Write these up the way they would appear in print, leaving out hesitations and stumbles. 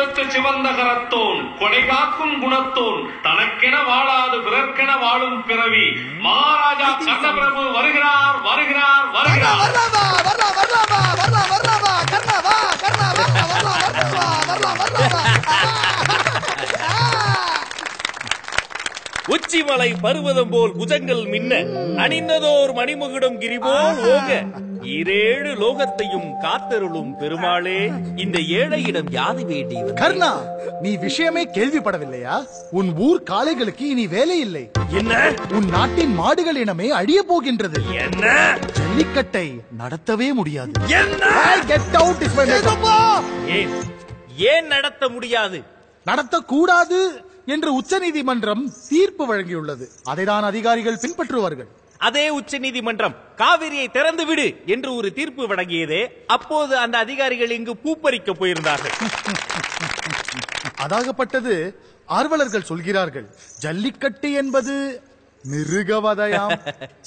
கொடுத்து சிவந்த கரத்தோன் கொடைகாக்கும் குணத்தோன் தனக்கென வாழாது பிறர்க்கென வாழும் பிறவி மகாராஜா கர்ணபிரபு வருகிறார் வருகிறார் வருகிறார். உச்சிமலை பருவதம் போல் புஜங்கள் மின்ன அணிந்ததோர் மணிமுகிடும் கிரிபோல் ஓங்க ஈரேழு லோகத்தையும் காத்தருளும் பெருமாளே இந்த ஏழையிடம் யாது வேண்டி. கர்ணா, நீ விஷயமே கேள்விப்படவில்லையா? உன் ஊர் காளைகளுக்கு இனி வேலை இல்லை. என்ன? உன் நாட்டின் மாடுகள் இனமே அழிய போகின்றது. என்ன? ஜல்லிக்கட்டை நடத்தவே முடியாது. என்ன? Get out. ஏன் நடத்த முடியாது? நடத்தக்கூடாது என்று உச்சநீதிமன்றம் தீர்ப்பு வழங்கியுள்ளது. அதைதான் அதிகாரிகள் பின்பற்றுவார்கள். அதே உச்ச நீதிமன்றம் காவிரியை திறந்து விடு என்று ஒரு தீர்ப்பு வழங்கியதே, அப்போது அந்த அதிகாரிகள் இங்கு பூப்பறிக்க போயிருந்தார்கள். அதாகப்பட்டது ஆர்வலர்கள் சொல்கிறார்கள், ஜல்லிக்கட்டு என்பது மிருகவதையாம்.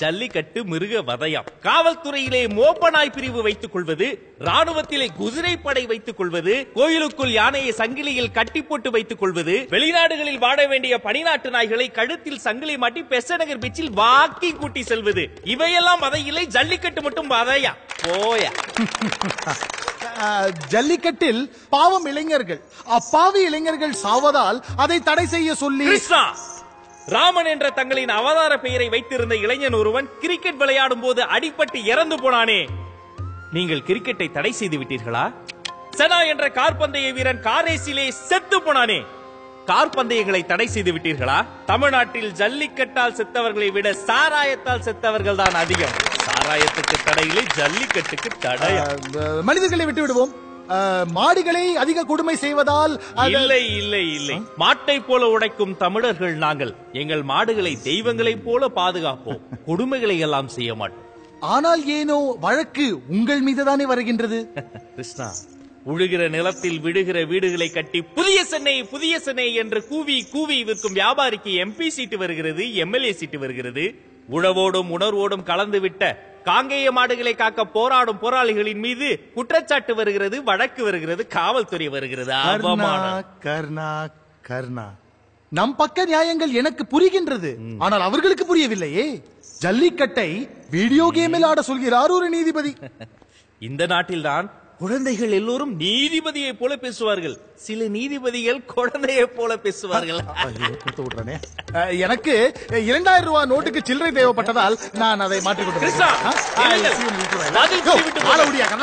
ஜல்லிக்கட்டு மிருக வதையாம். காவல்துறையிலே மோப்பனாய் பிரிவு வைத்துக் கொள்வது, ராணுவத்திலே குதிரைப்படை வைத்துக் கொள்வது, கோயிலுக்குள் யானையை சங்கிலியில் கட்டி போட்டு வைத்துக் கொள்வது, வெளிநாடுகளில் வாட வேண்டிய பனிநாட்டு நாய்களை கழுத்தில் சங்கிலி மாட்டி பெசநகர் பீச்சில் வாக்கி கூட்டி செல்வது, இவையெல்லாம் வதையில்லை. ஜல்லிக்கட்டு மட்டும் வதையா போயா. ஜல்லிக்கட்டில் பாவம் இளைஞர்கள், அப்பாவி இளைஞர்கள் சாவதால் அதை தடை செய்ய சொல்லி கிருஷ்ணா, ராமன் என்ற தங்களின் அவதார பெயரை வைத்திருந்த இளைஞன் ஒருவன் கிரிக்கெட் விளையாடும் போது அடிபட்டு இறந்து போனானே, நீங்கள் கிரிக்கெட்டை தடை செய்து விட்டீர்களா? செனா என்ற கார்பந்தய வீரன் காரேசிலே செத்து போனானே, கார்பந்தயங்களை தடை செய்து விட்டீர்களா? தமிழ்நாட்டில் ஜல்லிக்கட்டால் செத்தவர்களை விட சாராயத்தால் செத்தவர்கள் தான் அதிகம். சாராயத்துக்கு தடையிலே, ஜல்லிக்கட்டுக்கு தடை. மனிதர்களை விட்டு விடுவோம். மாடுகளை அதிக கொடுமை செய்வதால் இல்லை இல்லை இல்லை. மாட்டை போல உடைக்கும் தமிழர்கள் நாங்கள். எங்கள் மாடுகளை தெய்வங்களை போல பாதுகாப்போம். கொடுமைகளை எல்லாம் செய்ய மாட்டோம். ஆனால் ஏனோ வழக்கு உங்கள் மீதுதானே வருகின்றது. கிருஷ்ணா, உழுகிற நிலத்தில் விடுகிற வீடுகளை கட்டி புதிய சென்னை புதிய சென்னை என்று கூவி கூவி விற்கும் வியாபாரிக்கு எம்பி சீட்டு வருகிறது, எம்எல்ஏ சீட்டு வருகிறது. உழவோடும் உணர்வோடும் கலந்து விட்ட காங்கேய மாடுகளை காக்க போராடும் போராளிகளின் மீது குற்றச்சாட்டு வருகிறது, வழக்கு வருகிறது, காவல்துறை வருகிறது. கர்ணா கர்ணா, நம் பக்க நியாயங்கள் எனக்கு புரிகின்றது, ஆனால் அவர்களுக்கு புரியவில்லையே. ஜல்லிக்கட்டை வீடியோ கேமில் ஆட சொல்கிறார் ஒரு நீதிபதி. இந்த நாட்டில்தான் குழந்தைகள் எல்லோரும் நீதிபதியை போல பேசுவார்கள். சில நீதிபதிகள் குழந்தையை போல பேசுவார்கள். எனக்கு 2000 ரூபாய் நோட்டுக்கு சில்லறை தேவைப்பட்டதால் நான் அதை மாற்றிக் கொண்டேன்.